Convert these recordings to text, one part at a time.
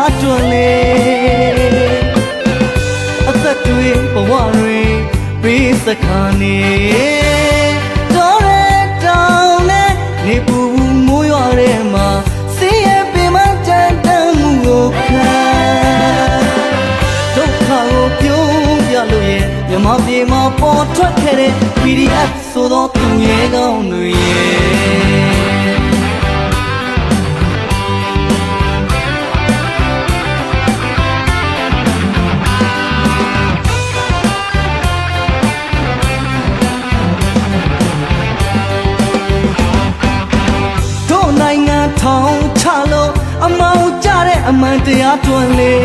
တရားတွင်လေအသက်တွေဘဝတွေပေးစခါနေတော်တဲ့တောင်နဲ့နေပူမိုးရွာထဲမှာစီးရဲပင်မတန်တန်မှုကိုခံဒုက္ခကိုပြုံးပြလို့ရဲ့မြမပြေမှာပေါ်ထွက်ခဲ့တဲ့ PDF ဆိုတော့သူရဲ့ကောင်းတွေရဲ့ထောင်ချလို့အမောင်ကြတဲ့အမှန်တရားတွင်လေ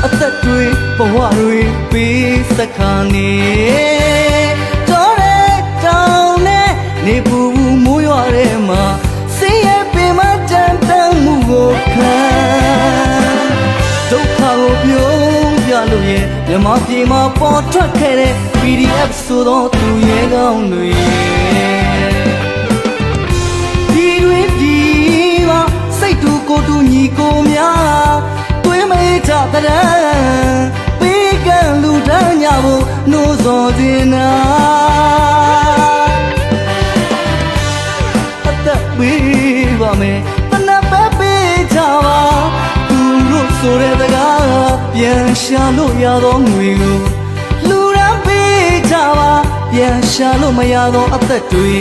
အသက်တွေဘဝတွေပေးစခါနေတော်တဲ့တောင်နဲ့နေပူမိုးရွာထဲမှာစီးရဲပင်မတန်တန်မှုကိုခံဒုက္ခကိုပြုံးပြလို့ရဲ့မြမပြေမှာပေါ်ထွက်ခဲ့တဲ့ PDF ဆိုတော့သူရဲ့ကောင်းတွေစိတ်တူကိုတူညီကိုများတွင်မေးကြတဲ့ပေးကံလူတန်းညဖို့နှိုးစော်တင်နာအသက်ပေးပါမယ်တနပ်ပဲပေးကြပါသူတို့ဆိုတဲ့စကားပြန်ရှာလို့ရသောငွေကိုလူရန်ပေးကြပါပြန်ရှာလို့မရသောအသက်တွေ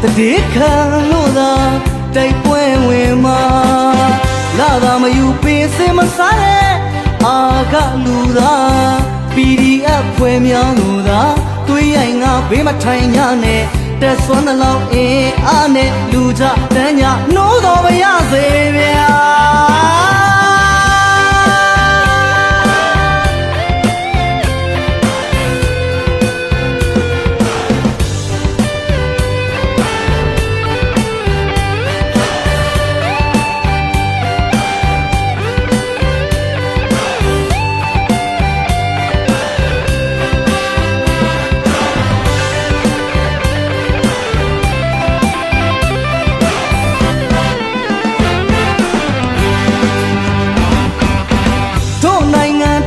တတိခံလို့သာတိုက်ပွဲဝင်မှာလာသာမယူပင်စင်မစားတဲ့အာကလူသာ PDF ဖွဲ့များလို့သာတွေးရိုင်ငါဘေးမထိုင်ညနဲ့တက်စွမ်းတဲ့လောက်အင်းအားနဲ့လူကြတန်းညနှိုးတော်မရစေဗျာ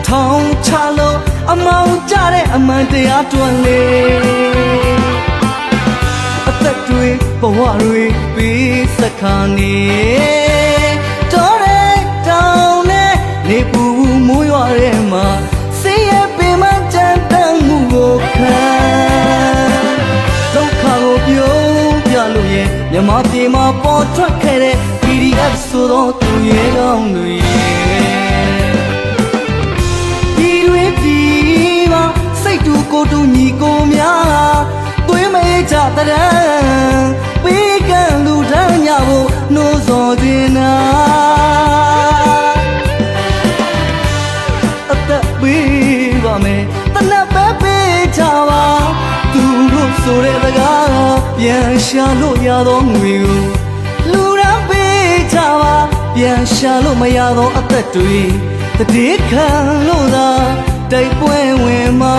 ထောင်ချလို့အမောင်ကြတဲ့အမှန်တရားတွင်လေအသက်တွေဘဝတွေပေးစခါနေတော်တဲ့တောင်နဲ့နေပူမိုးရွာထဲမှာစီးရဲပင်မတန်တန်မှုကိုခံဒုက္ခကိုပြုံးပြလို့ရဲ့မြမပြေမှာပေါ်ထွက်ခဲ့တဲ့ PDF ဆိုတော့သူရဲ့ကောင်းတွေစိတ်တူကိုတူညီကိုများသွေးမေးကြတဲ့ပေးကံလူတန်းညဖို့နှိုးစော်တင်နာအသက်ပေးပါမယ်တနပ်ပဲပေးကြပါသူတို့ဆိုတဲ့စကားပြန်ရှာလို့ရသောငွေကိုလူရန်ပေးကြပါပြန်ရှာလို့မရသောအသက်တွေတတိခံလို့သာတိုက်ပွဲဝင်မှာ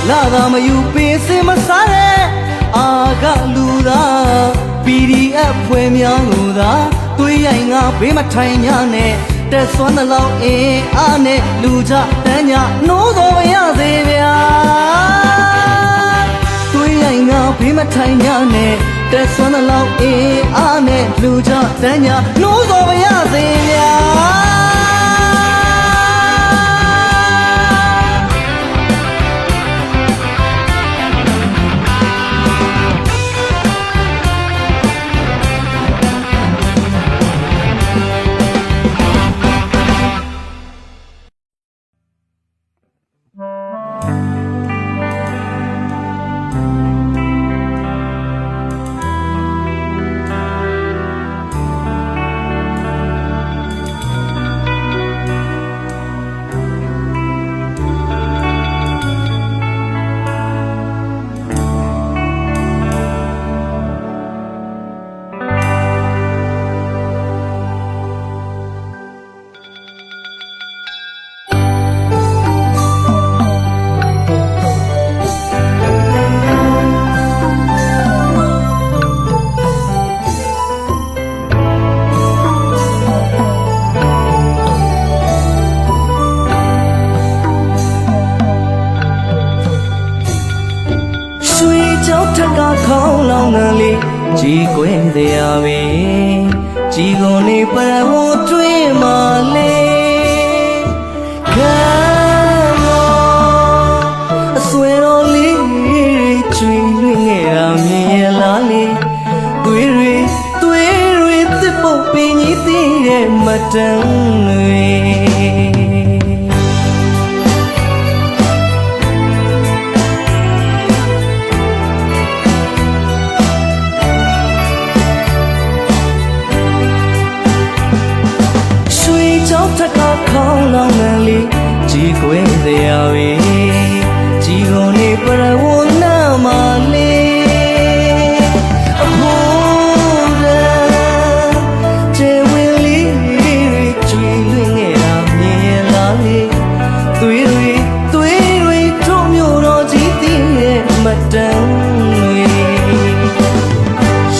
လာသာမယူပင်စင်မစားတဲ့အာကလူသာ PDF ဖွဲ့များလို့သာတွေးရိုင်ငါဘေးမထိုင်ညနဲ့တက်စွမ်းတဲ့လောက်အင်းအားနဲ့လူကြတန်းညနှိုးတော်မရစေဗျာတွေးရိုင်ငါဘေးမထိုင်ညနဲ့တက်စွမ်းတဲ့လောက်အင်းအားနဲ့လူကြတန်းညနှိုးတော်မရစေဗျာ ကြီးကွယ်တရားပဲကြီးကုန်နေပရဝတွင်မာလေခံမောအဆွေတော်လေးချွေလွင်ငယ်တာမြင်ရလားလေတွေတစ်ပုတ်ပင်ကြီးသေးတဲ့မတန်တွေထက်ကခေါင်းလောင်းနယ်လေးကြီးကွယ်စရာပဲကြီးကုန်နေပရဝနာမလေးအဖို့တဲ့ကျေဝင်လေးကျွေးလွင်နေတာမြင်လာလေသွေးတွေထုံမျိုးတော်ကြီးတည်ရဲ့မတန်တွေ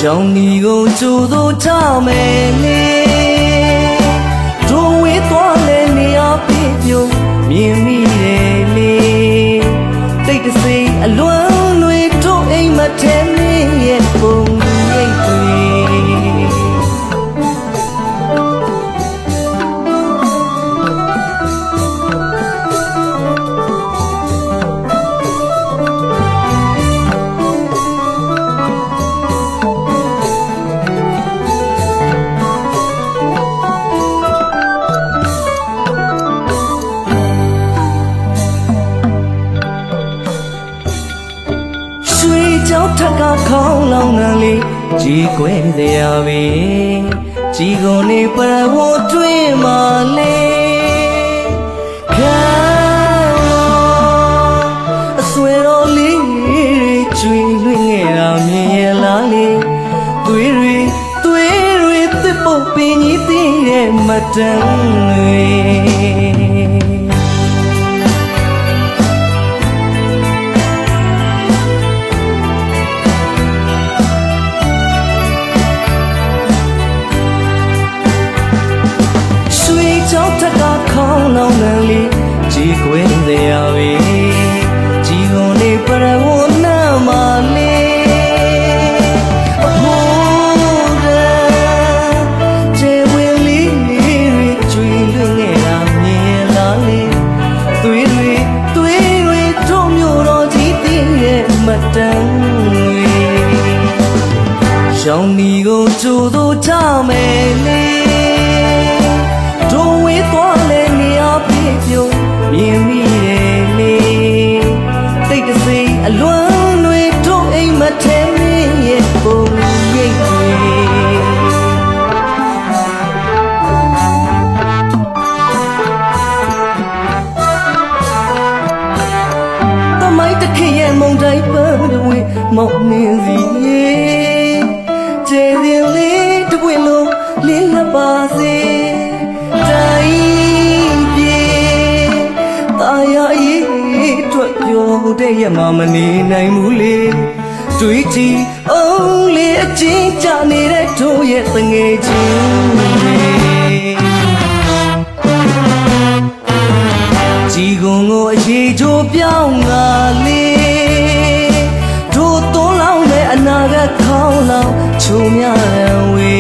ရောင်ဒီကိုကြိုးသို့ချမယ်လေမြင်မိတယ်လေတိတ်တဆိတ်အလွမ်းတွေတို့အိမ်မထဲမင်းရဲ့ပုံရိပ်တွေကြောက်ထက်ကခေါင်းလောင်းနှံလေးကြီးကွယ်တရားပဲကြီးကုန်နေပရဝတွင်မာလေခံအဆွေတော်လေးကျွေးလွင်ငယ်တာမြင်ရလားလေသွေးတွေတစ်ပုတ်ပင်ကြီးသေးတဲ့မတန်တွေကြောက်ထက်ကခေါင်းလောင်းနယ်လေးကြီးကွယ်တရားပဲကြီးကုန်နေပရဝနာမလေးအဖို့တဲ့ကျေဝင်လေးကျွေးလွင်နေတာမြင်လာလေသွေးတွေထုံမျိုးတော်ကြီးတည်ရဲ့မတန်တွေရောင်ဒီကိုကြိုးသို့ချမယ်လေသွားလဲနေရာပြည့်ပြုံးမြင်မိတယ်လေတိတ်တဆိတ်အလွမ်းတွေတို့အိမ်မထဲမင်းရဲ့ပုံရိပ်တွေတမိုင်းတစ်ခေတ်ရဲ့မုန်တိုင်းပန်းတွေမောက်နေစီကျေရင်လေးတပွင့်လုံးလင်းလက်ပါစေတဲ့ရမမနေနိုင်ဘူးလေတွေးကြည့်အောင်လေအချင်းကြနေတဲ့တို့ရဲ့တငယ်ချင်းကြီးကုန်ကိုအရေးချိုးပြောင်းလာလေတို့သွန်းလောင်းတဲ့အနာဂတ်ခေါင်းလောင်းချုံများဝေ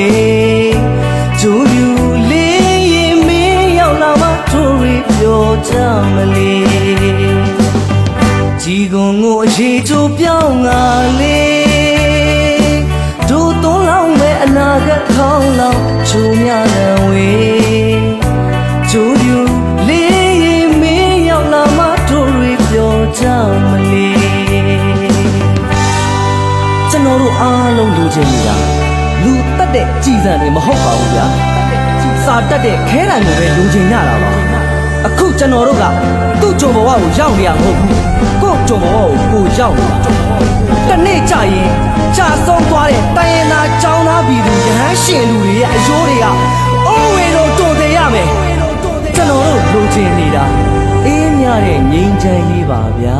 ကျိုးယူလေးရင်မင်းရောက်လာမှတို့ရပြောကြမလေကြီးကုန်ကိုအရေးချိုးပြောင်းလာလေတို့သွန်းလောင်းမဲ့အနာဂတ်ခေါင်းလောင်းချုံများလည်းဝေကျိုးယူလေးရင်မင်းရောက်လာမှတို့ရပြောကြမလေကျွန်တော်တို့အားလုံးလိုချင်နေတာလူတတ်တဲ့ကြည်စံတွေမဟုတ်ပါဘူးဗျာစာတတ်တဲ့ခဲတံကိုပဲလိုချင်ကြတာပါအခုကျွန်တော်တို့ကသူ့ကြုံဘဝကိုရောက်နေရမဟုတ်ဘူးကို့ကြုံဘဝကိုရောက်နေတာတနေ့ကြာရင်ကြာဆုံးသွားတဲ့တိုင်းရင်းသားចောင်းသားပြည်သူရဟန်းရှင်လူတွေရဲ့အယိုးတွေကအိုးဝေတို့တုံသေးရမယ်ကျွန်တော်တို့လိုချင်နေတာအေးမြတဲ့ငြိမ်းချမ်းရေးပါဗျာ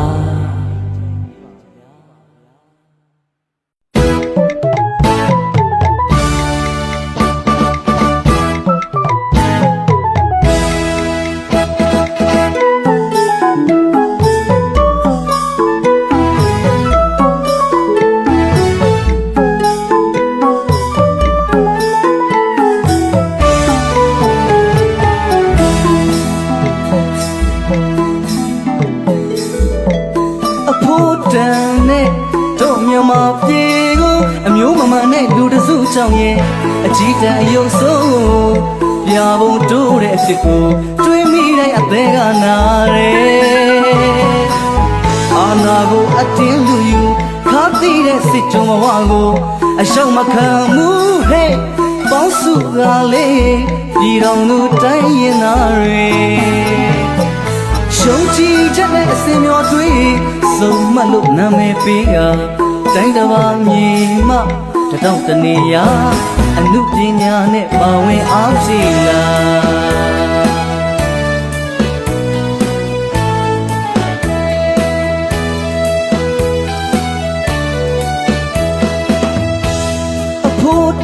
တန်နဲ့တို့မြန်မာပြည်ကိုအမျိုးမမှန်တဲ့လူတစုကြောင့်ရဲ့အကြီးတန်းအယုံဆုံးပြဖို့တိုးတဲ့အဖြစ်ကိုတွေးမိတဲ့အသေးကနာတယ်အာနာကိုအတင်းလူယူခါသိတဲ့စစ်ကြုံဘဝကိုအရှောက်မခံမှုဟဲ့ပေါင်းစုကလေးပြည်တော်သူတိုင်းရင်သားတွေရှုံးချီချက်နဲ့အစင်မျောတွေးစုံမလို့နာမည်ပေးကတိုင်းတစ်ပါးမြေမတတောက်တနေရာအနုပညာနဲ့ပါဝင်အားဖြည့်လာ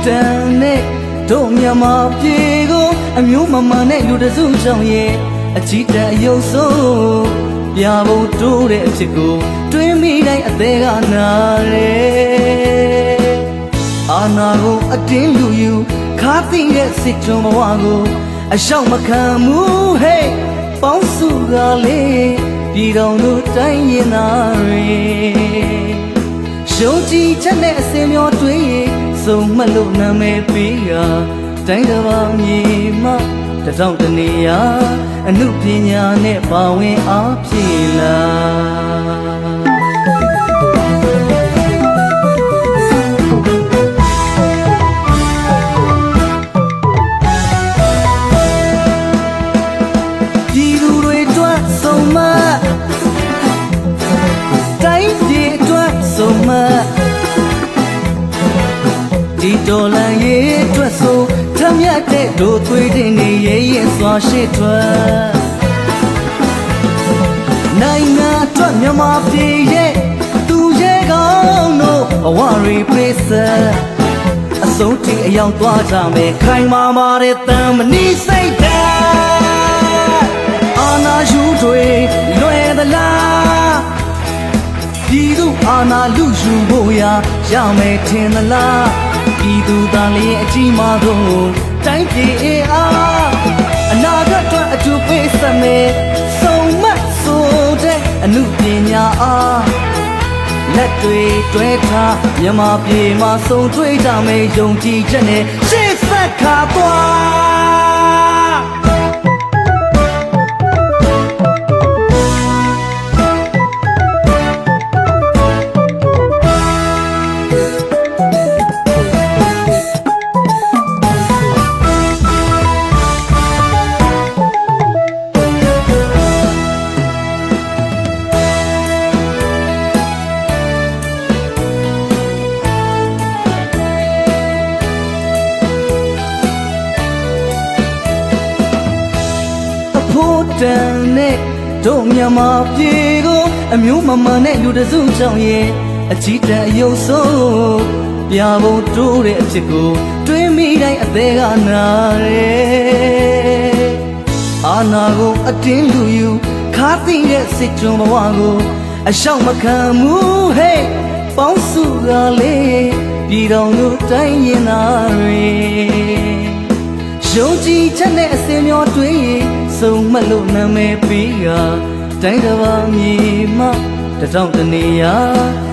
တန်နဲ့တို့မြန်မာပြည်ကိုအမျိုးမမှန်တဲ့လူတစုကြောင့်ရဲ့အကြီးတန်းအယုံဆုံးပြဖို့တိုးတဲ့အဖြစ်ကိုတွေးမိတိုင်းအသေးကနာတယ်အာနာကိုအတင်းလူယူခါသိတဲ့စစ်ကြုံဘဝကိုအရှောက်မခံမှုဟဲ့ပေါင်းစုကလေးပြည်တော်သူတိုင်းရင်သားတွေရှုံးကြည်ချက်နဲ့အစင်မျောတွေးစုံမလို့နာမည်ပေးကတိုင်းတစ်ပါးမြေမတထောင်တနေရာအနုပညာနဲ့ပါဝင်အားဖြည့်လာပြည်သူတွေအတွက်စုံမတိုင်းပြည်အတွက်စုံမဒီဒေါ်လာရဲ့အတွက်ဆိုထမြတ်တဲ့တို့သွေးတင်နေရဲ့စွာရှိထွက်နိုင်ငံအတွက်မြန်မာပြည်ရဲ့သူရဲ့ကောင်းတို့အဝရီပိစအဆုံးထိအရောက်သွားကြမယ်ခိုင်မာမာတဲ့တန်မဏိစိတ်ဓာတ်အာနာယူတွေလွယ်သလားပြည်သူအာနာလူယူဖို့ရမယ်ထင်သလားပြည်သူသားလေးအကြီးမားဆုံးတိုင်းပြည်အားအနာဂတ်အတွက်အထူးပေးစမယ်စုံမတ်ဆိုတဲ့အနုပညာအားလက်တွေတွဲထားမြန်မာပြည်မှာစုံတွေ့ကြမယ်ယုံကြည်ချက်နဲ့ရှေ့ဆက်ခါသွားတန်နဲ့တို့မြန်မာပြည်ကိုအမျိုးမမှန်တဲ့လူတစုကြောင့်ရဲ့အကြီးတန်းအယုံဆုံးပြဖို့တိုးတဲ့အဖြစ်ကိုတွေးမိတိုင်းအသေးကနာတယ်အာနာကိုအတင်းလူယူခါသိတဲ့စစ်ကြုံဘဝကိုအရှောက်မခံမှုဟဲ့ပေါင်းစုကလေးပြည်တော်သူတိုင်းရင်သားတွေယုံကြည်ချက်နဲ့အစင်မျောတွေးစုံမလို့နာမည်ပေးကတိုင်းတစ်ပါးမြေမတထောင်တနေရာ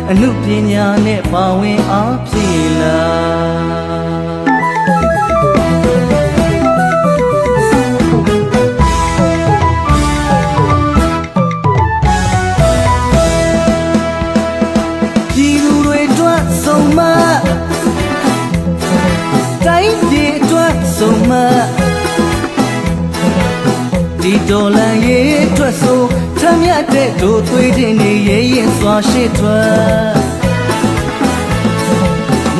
အနုပညာနဲ့ပါဝင်အားဖြည့်လာပြည်သူတွေအတွက်စုံမတိုင်းပြည်အတွက်စုံမဒီဒေါ်လာရဲ့အတွက်ဆိုထမြတ်တဲ့တို့သွေးတင်နေရဲ့စွာရှိထွက်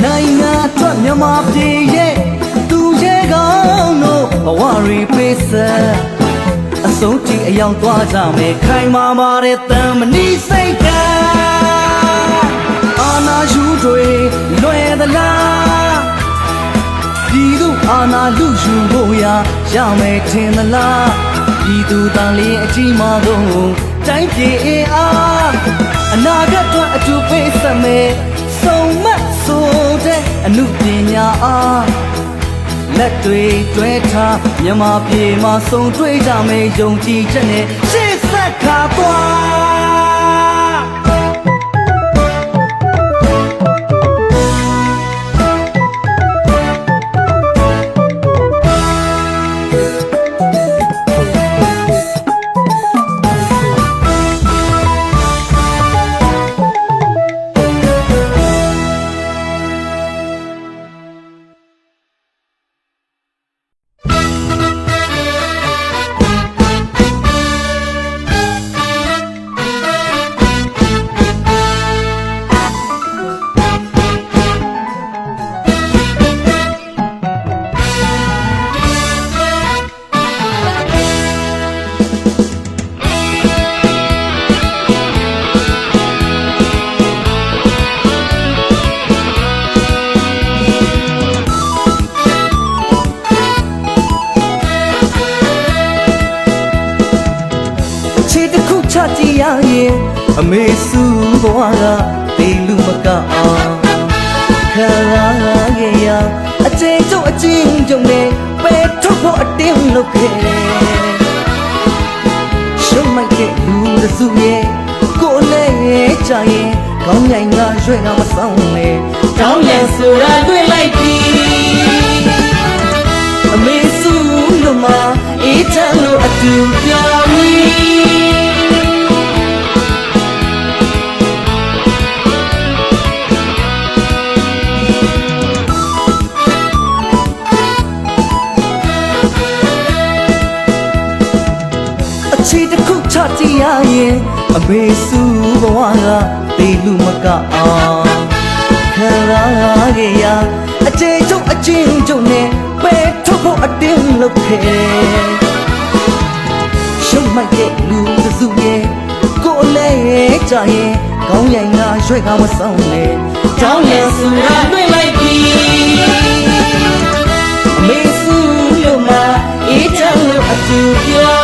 နိုင်ငံအတွက်မြန်မာပြည်ရဲ့သူရဲ့ကောင်းတို့ဘဝရီပိစအဆုံးထိအရောက်သွားကြမယ်ခိုင်မာမာတဲ့တန်မဏိစိတ်ဓာတ်အာနာယူတွေလွယ်သလားပြည်သူအာနာလူယူဖို့ရမယ်ထင်သလားပြည်သူသားလေးအကြီးမားဆုံးတိုင်းပြည်အားအနာဂတ်အတွက်အထူးပေးစမယ်စုံမတ်ဆိုတဲ့အနုပညာအားလက်တွေတွဲထားမြန်မာပြည်မှာစုံတွေ့ကြမယ်ယုံကြည်ချက်နဲ့ရှေ့ဆက်ခါသွား ရရင်အမေစုဘဝကတေလူမကအောင်ခံရခဲ့ရအချိန်ကျုံအချင်းကျုံနဲ့ပဲထုတ်ဖို့အတင်းလုပ်ခဲ့ရှုံးမိုက်တဲ့လူတစုရဲ့ကိုယ်နဲ့ကြရင်ကောင်းရိုင်ကရွှဲကမဆောင်နဲ့တောင်းလန်ဆိုတာတွေ့လိုက်ပြီအမေစုလို့မအေးချမ်းလို့အတူပြောပြီးချီတစ်ခုချကြည့်ရရင်အမေစုဘဝကတေလူမကအောင်ခံရခဲ့ရအချိန်ကျုံအချင်းကျုံနဲ့ပဲထုတ်ဖို့အတင်းလုပ်ခဲ့ရှုံးမိုက်တဲ့လူတစုရဲ့ကိုယ်လည်းကြရင်ကောင်းရိုင်ကရွှဲကမဆောင်နဲ့တောင်းလန်ဆိုတာတွေ့လိုက်ပြီအမေစုလို့မအေးချမ်းလို့အတူပြော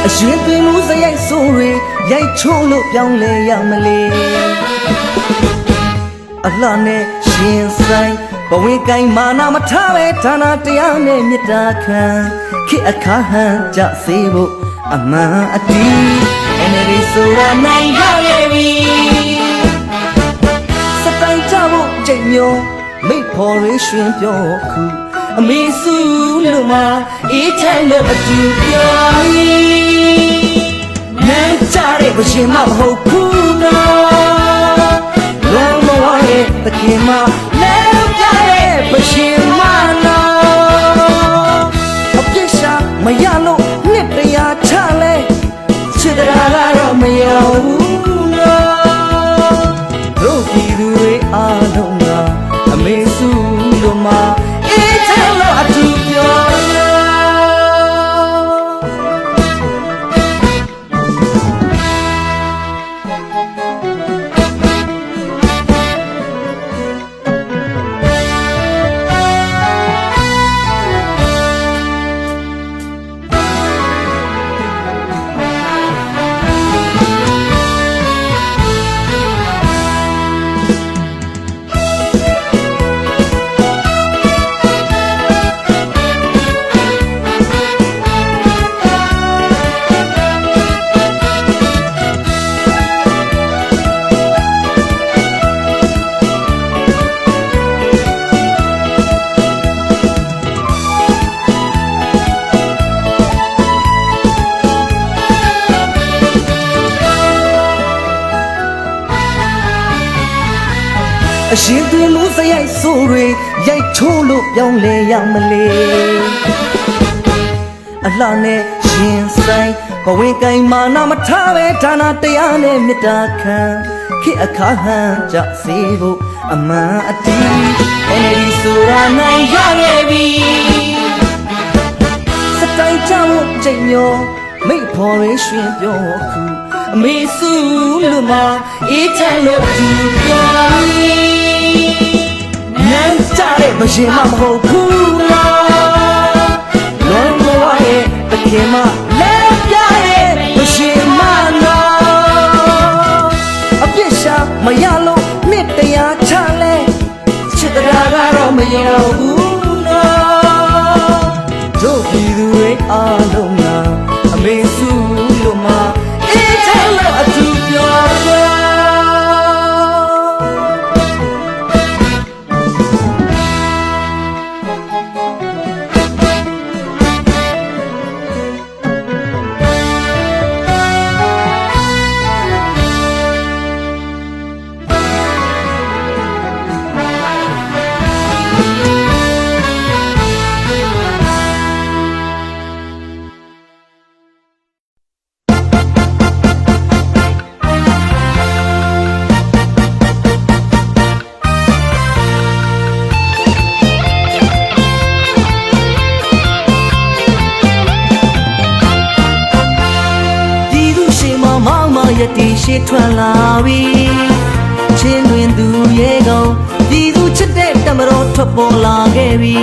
အရှင်သွေးမှုစရိုက်ဆိုးရင်ရိုက်ချိုးလို့ပြောင်းလဲရမလဲအလှနဲ့ရှင်ဆိုင်ဘဝကိုင်းမာနာမထားပဲဌာနတရားနဲ့မေတ္တာခံခေအခါဟန်ကြစေဖို့အမှန်အတီးenergy ဆိုတာနိုင်ရရဲ့ပြီစတိုင်ကြဖို့ကြိတ်မျိုးမိဖို့ရရှင်ပြောခုအမေစုလို့မအေးချမ်းလို့အတူပြောနန်းကြတဲ့ဘရှင်မမဟုတ်ဘူးနော်လုံးမဝရဲ့တခင်မလဲပြတဲ့ဘရှင်မနော်အပြစ်ရှာမရလို့နှစ်တရားချလဲချစ်တရားကတော့မရဘူးနော်တို့ပြည်သူတွေအားလုံးကအမေစုလို့မအတူပြောအရှင်သွေးမှုစရိုက်ဆိုးတွေရိုက်ချိုးလို့ပြောင်းလဲရမလဲအလှနဲ့ရှင်ဆိုင်ဘဝကိုင်းမာနာမထားပဲဌာနတရားနဲ့မေတ္တာခံခေအခါဟန်ကြစေဖို့အမှန်အတီး energy ဆိုတာနိုင်ရရဲ့ပြီစတိုင်ကြဖို့ကြိတ်မျိုးမိဖို့ရရှင်ပြောခုအမေစုလို့မအေးချမ်းလို့အတူပြောနန်းကြတဲ့ဘရှင်မမဟုတ်ဘူးလားလုံးမဝရဲ့တခင်မလဲပြရဲ့ဘရှင်မနော်အပြစ်ရှာမရလို့နှစ်တရားချလဲချစ်တရားကတော့မရဘူးနော်တို့ပြည်သူတွေအားလုံးကအမေစုလို့မအေးချမ်းလို့အတူပြောရတီရှိထွက်လာပြီချင်းတွင်သူရဲကောင်ပြည်သူချစ်တဲ့တမတော်ထွက်ပေါ်လာခဲ့ပြီ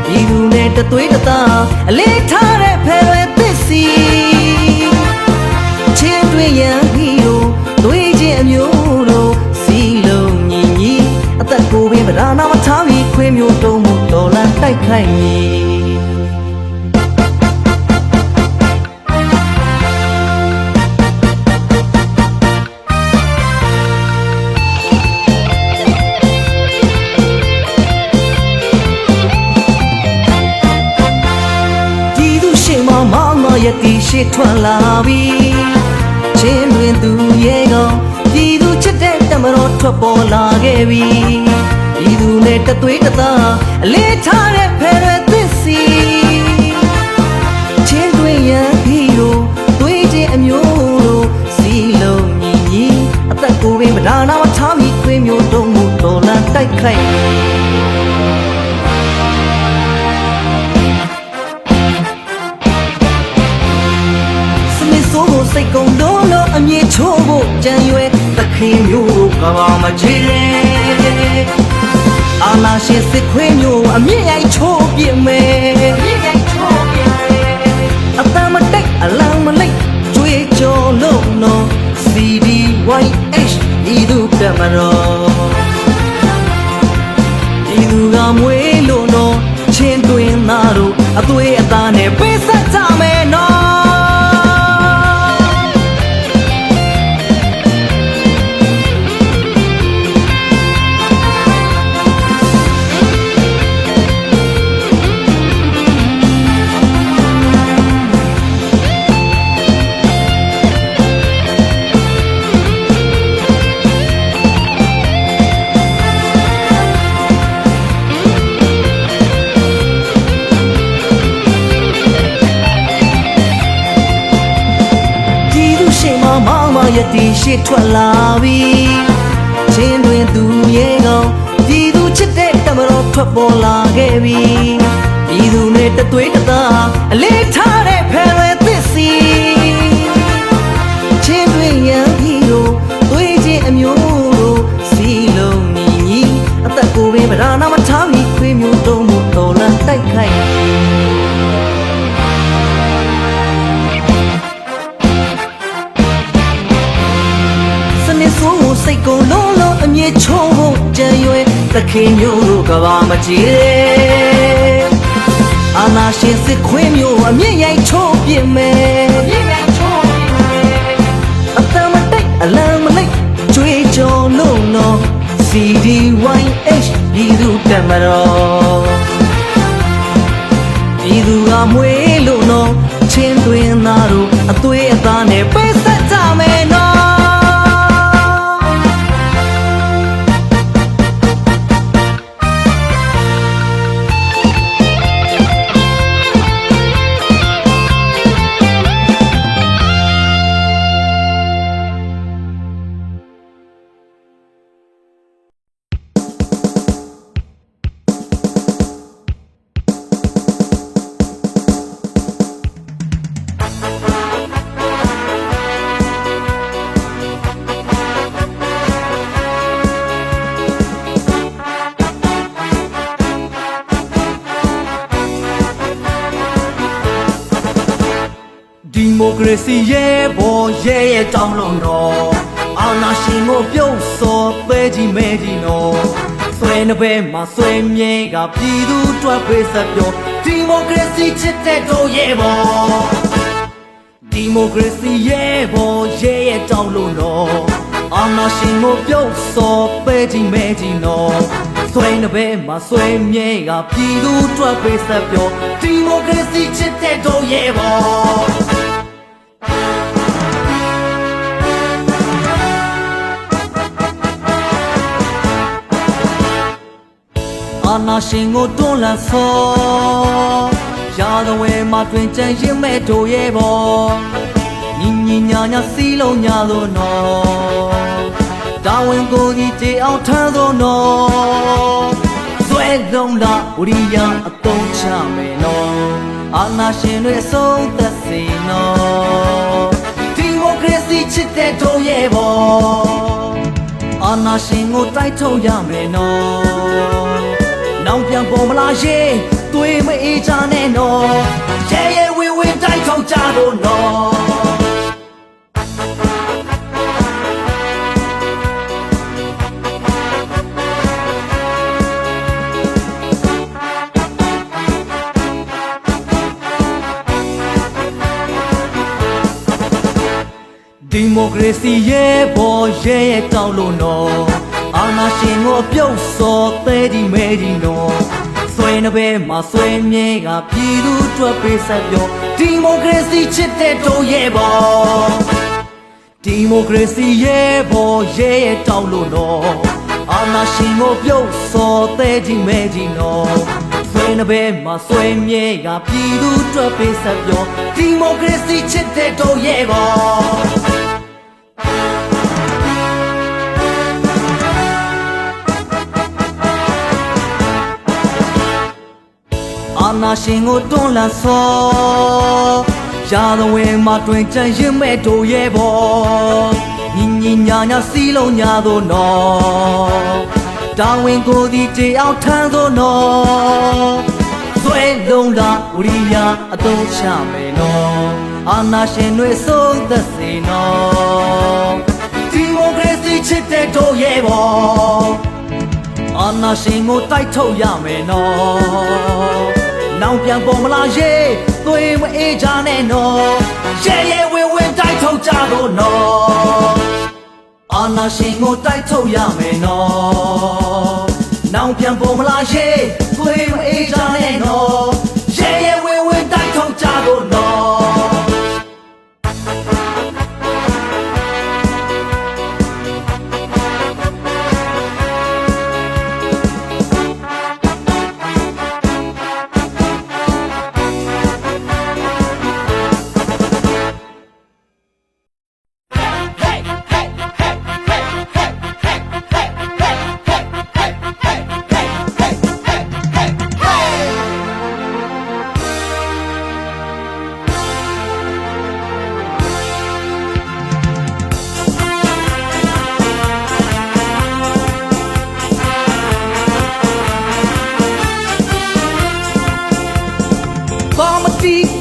ပြည်သူနဲ့တသွေးတသားအလေးထားတဲ့ဖယ်ပဲသစ်စီချင်းတွင်ရန်ဟီရိုသွေးချင်းအမျိုးတို့စီလုံးညီညီအသက်ကိုပင်ဗราနာမထားပြီးခွေးမျိုးတုံးမှုတော်လန်တိုက်ခိုက်မည်ရတီရှိထွက်လာပြီချင်းတွင်သူရဲ့ကောင်ပြည်သူချစ်တဲ့တမတော်ထွက်ပေါ်လာခဲ့ပြီပြည်သူနဲ့တသွေးတသားအလေးထားတဲ့ဖယ်ရသစ်စီချင်းတွင်ရန်ဟီရိုသွေးချင်းအမျိုးတို့စီလုံးညီညီအသက်ကိုပင်ဗราနာမထားပြီးခွေးမျိုးတုံးမှုတော်လန်တိုက်ခိုက်စိတ်ကုန်လုံးလုံးအမြင့်ချိုးဖို့ကြံရွယ်သခင်မျိုးကဘာမချေအာနာရှင်စစ်ခွေးမျိုးအမြင့်ရိုက်ချိုးပြစ်မယ်အတမတိတ်အလံမလိတ်ကျွေးကြော်လုံးနော် CDYH ဤသူတမတော်ဤသူကမွေးလို့နော်ချင်းတွင်သားတို့အသွေးအသားနဲ့ပေးဆက်ကြမယ်နော်ရတီရှိထွက်လာပြီချင်းတွင်သူရဲ့ကောင်ပြည်သူချစ်တဲ့တမတော်ထွက်ပေါ်လာခဲ့ပြီပြည်သူနဲ့တသွေးတသားအလေးထားတဲ့ဖယ်ပဲသစ်စီချင်းတွင်ရန်ဟီရိုသွေးချင်းအမျိုးတို့စီလုံးညီညီအသက်ကိုပင်ဗราနာမထားပြီးခွေးမျိုးတုံးမှုတော်လန်တိုက်ခိုက်စိတ်ကုန်လုံးလုံးအမြင့်ချိုးဖို့ကြံရွယ်သခင်မျိုးတို့ကဘာမကြည့်အာနာရှင်စစ်ခွေးမျိုးအမြင့်ရိုက်ချိုးပြစ်မယ်အတမတိတ်အလံမလိတ်ကျွေးကြော်လုံးနော် CDYH ပြည်သူတမတော်ပြည်သူကမွေးလို့နော်ချင်းတွင်သားတို့အသွေးအသားနဲ့ပေးဆက်ကြမယ်နော်ဒီမိုကရေစီရဲ့ဘောရဲ့တောင်းလုံးတော့အာဏာရှင်ကိုပြုတ်စော်ပဲကြီးမဲကြီးနော်ဆွဲနှပဲမှာဆွဲမြဲကပြည်သူတွက်ပေးဆက်ပြောဒီမိုကရေစီချစ်တဲ့တို့ရဲ့ဘောဒီမိုကရေစီရဲ့ဘောရဲ့တောင်းလုံးတော့အာဏာရှင်ကိုပြုတ်စော်ပဲကြီးမဲကြီးနော်ဆွဲနှပဲမှာဆွဲမြဲကပြည်သူတွက်ပေးဆက်ပြောဒီမိုကရေစီချစ်တဲ့တို့ရဲ့ဘောအာဏာရှင်ကိုတွန်းလှန်စောရာဇဝဲမှာတွင်ကြံရင်မဲ့တို့ရဲ့ဘောညီညီညာညာစီးလုံးညာသောနော်တာဝန်ကိုကြီးတေအောင်ထမ်းသောနော်ဆွဲလုံးလာဝရိယအသုံးချမယ်နော်အာဏာရှင်တွေအဆုံးသက်စေနော်ဒီမိုကရေစီချစ်တဲ့တို့ရဲ့ဘောအာဏာရှင်ကိုတိုက်ထုတ်ရမယ်နော်နောင်ပြန်ပေါ်မလာရေသွေးမ ကြနဲ့နော်ရဲရဲဝင်းဝင်းတိုက်ထုတ်ကြလို့နော်ဒီမိုကရေစီရဲ့ဘော်ရဲ့တောင်းလို့နော်အာဏာရှင်ကိုပြုတ်စော်သေးဒီမဲဒီနော်ဆွေနှပဲမှာဆွေမြဲကပြည်သူအတွက်ပေးဆက်ပြောဒီမိုကရေစီချစ်တဲ့တို့ရဲ့ဘော်ဒီမိုကရေစီရဲ့ဘော်ရဲ့တောင်းလို့နော်အာဏာရှင်ကိုပြုတ်စော်သေးဒီမဲဒီနော်ဆွေနှပဲမှာဆွေမြဲကပြည်သူအတွက်ပေးဆက်ပြောဒီမိုကရေစီချစ်တဲ့တို့ရဲ့ဘော်အာဏာရှင်ကိုတွန်းလှန်စောရာဇဝင်မှာတွင်ကြံရင်မဲ့တို့ရဲ့ဘောညီညီညာညာစီးလုံးညာသို့နော်တာဝန်ကိုဒီတရားထမ်းသို့နော်ဆွဲလုံးလာဝရိယအသုံးချမယ်နော်အာဏာရှင်တွေဆုံးသက်စေနော်ဒီမိုကရေစီချစ်တဲ့တို့ရဲ့ဘောအာဏာရှင်ကိုတိုက်ထုတ်ရမယ်နော်နောင်ပြန်ပေါ်မလာရဲ့သွေးမအေးကြနဲ့နော်ရဲရဲဝင်းဝင်းတိုက်ထုတ်ကြလို့နော်အာဏာရှင်ကိုတိုက်ထုတ်ရမယ်နော်နောင်ပြန်ပေါ်မလာရဲ့သွေးမအေးကြနဲ့နော်ရဲရဲဝင်းဝင်းတိုက်ထုတ်ကြလို့နော်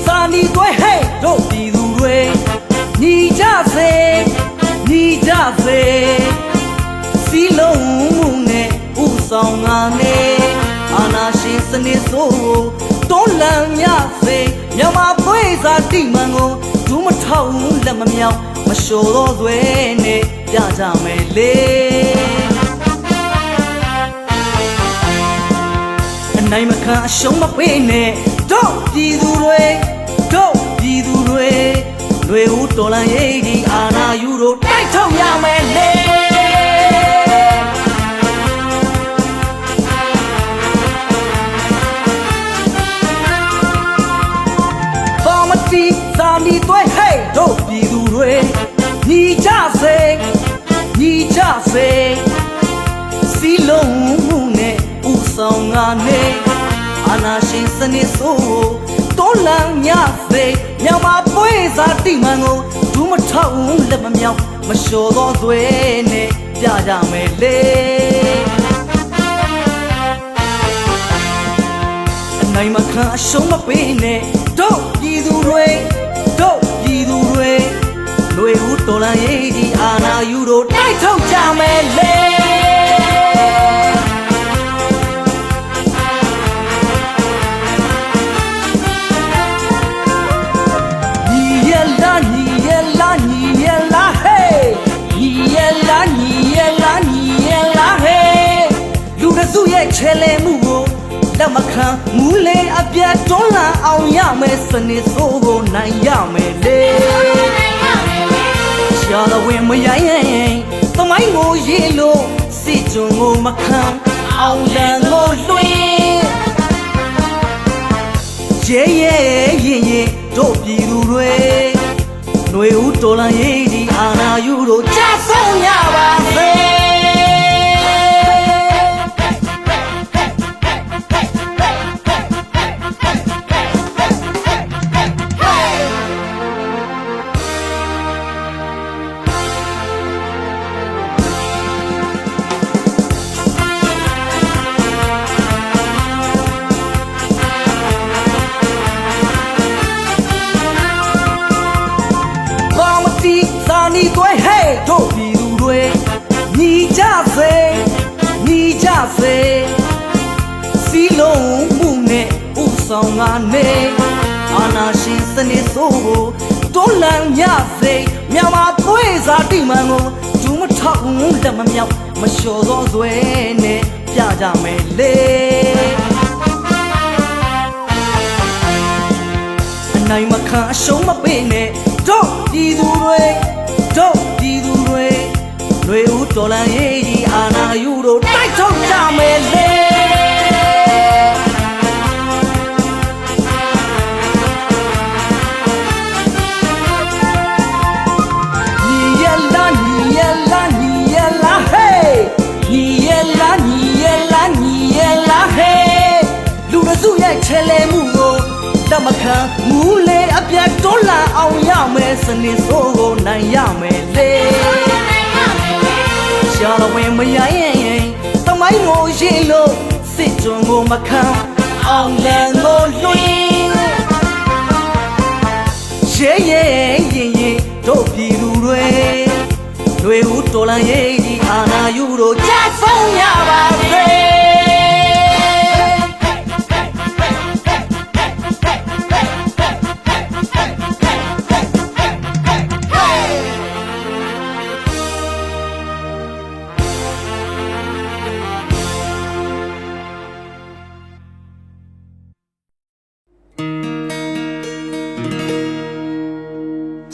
စာနီတွဲဟဲ့တို့ပြည်သူတွေညီကြစေညီကြစေစီလုံးမှုနဲ့ဥဆောင်ငါနဲ့အာနာရှင်စနစ်ဆိုးတွန်းလှန်ရစေမြန်မာပွေစာတိမှန်ကိုဒူးမထောက်လက်မမြောက်မလျှော်တော့သွဲနဲ့ပြကြမယ်လေအနိုင်မခံအရှုံးမပေးနဲ့တို့ပြည်သူတွေတို့ပြည်သူတွေတွေဦးတော်လန်ရေးဒီအာနာယူတို့တိုက်ထုတ်ရမယ်လေပါမတီစာနီတွဲဟဲ့တို့ပြည်သူတွေညီကြစေညီကြစေစီလုံးမှုနဲ့ဥဆောင်ငါနဲ့အာနာရှင်စနစ်ဆိုးတွန်းလှန်ညစေမြန်မာပွေစာတိမှန်ကိုဒူးမထောက်လက်မမြောက်မလျှော်တော့သွဲနဲ့ပြကြမယ်လေအနိုင်မခံအရှုံးမပေးနဲ့တို့ပြည်သူတွေတို့ပြည်သူတွေလွေဦးတော်လန်ရေးဒီအာနာယူတို့တိုက်ထုတ်ကြမယ်လေချဲလဲမှုကိုလက်မခံမူလေအပြတ်တွန်းလှန်အောင်ရမယ်စနစ်ဆိုးကိုနိုင်ရမယ်လေရှားတော်ဝင်မရိုင်းရင်သမိုင်းကိုရေးလို့စစ်ကြုံကိုမခံအောင်လန်ကိုလွှင့်ရဲရဲရင်ရင်တို့ပြည်သူတွေຫນွေဦးတော်လန်ရေးဒီအာနာယူတို့ကြဆုံးရပါစေ နေအာနာရှင်စနစ်ဆိုးကိုတွန်းလှန်ညစိတ်မြန်မာသွေးစားတိမှန်ကိုဒူးမထောက်လက်မမြောက်မလျှော်သောဇွဲနဲ့ပြကြမယ်လေအနိုင်မခံအရှုံးမပေးနဲ့တို့ပြည်သူတွေလွေဦးတော်လန်ရေးကြီးအာနာယူတို့တိုက်ထုတ်ကြမယ်လေညီရလာဟေးညီရလာဟေးလူရစုရဲ့ချဲလဲမှုကိုလက်မခံမူလေအပြတ်တွန်းလှန်အောင်ရမယ်စနစ်ဆိုးကိုနိုင်ရမယ်လေရှာလဝင်မရရင်တမိုင်းကိုရင်လို့စစ်ကြုံကိုမခံအောင်လန်ကိုလွှင်းရင်တို့ပြည်သူတွေဦးတော်လန်ရေးဒီအာနာယူတို့ကြဆုံးရပါစေ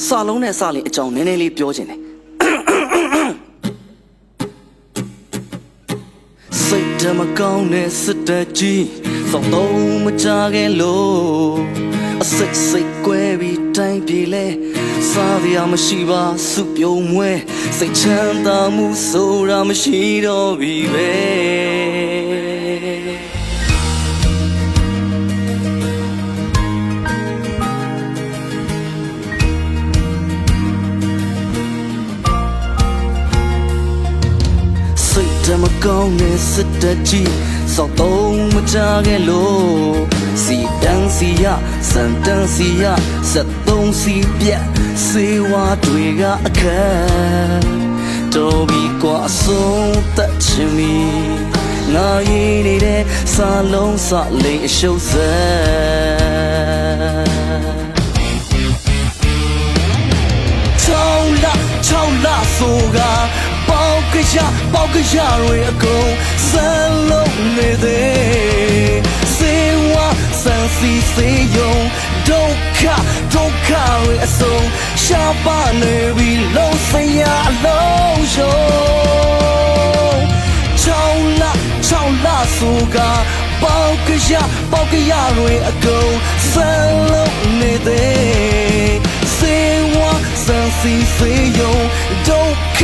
စာလုံးနဲ့စလေးအကြောင်းနည်းနည်းလေးပြောချင်တယ်စိတ်ဓာတ်မကောင်းတဲ့စစ်တပ်ကြီးစောင့်တော့မကြခဲ့လို့အစိတ်ကွဲပြီးတိုင်းပြည်လဲစားရမရှိပါစုပြုံမွဲစိတ်ချမ်းသာမှုဆိုတာမရှိတော့ပြီပဲဓမ္မကောင်းနဲ့စစ်တပ်ကြီးစောက်တော့မကြခဲ့လို့စီတန်းစီရစံတန်းစီရ73စီပြတ်စေဝါတွေကအခက်တော်ပြီကွာဆုံးသက်ချင်ပြီငါရည်နေတဲ့စာလုံးစလိမ်အရှုပ်ဆက်6လဆိုကပေါက်ကရတွေအကုန်စလုံးနေသေးစေဝါစံစီစေယုံဒုက္ခတွေအစုံရှားပါနေပြီလုံးစရာအလုံးရှုံး6လဆိုကပေါက်ကရတွေအကုန်စလုံးနေသေးစေဝါစံစီစေယုံဒုက္ခ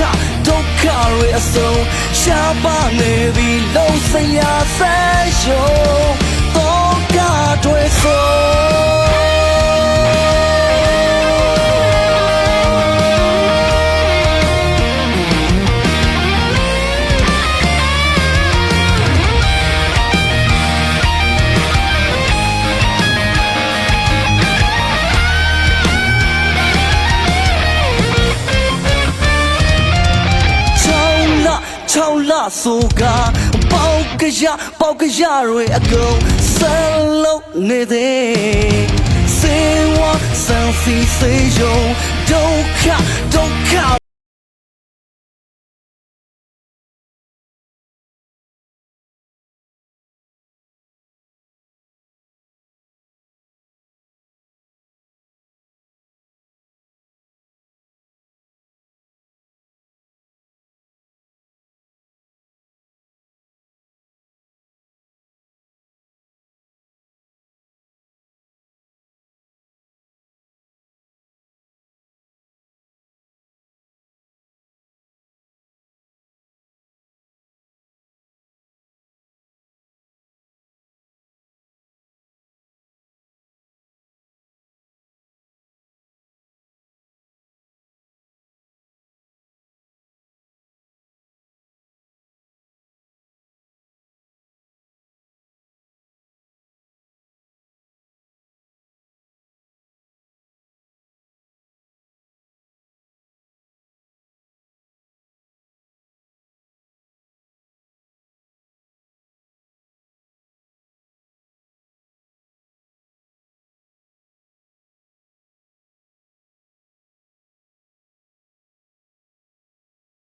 တွေအစုံရှားပါနေပြီလုံးစရာဆန်းရှုံးတော့ကတွေ6လဆိုကပေါက်ကရတွေအကုန်စလုံးနေသေးစေဝါစံစီစေယုံဒုက္ခ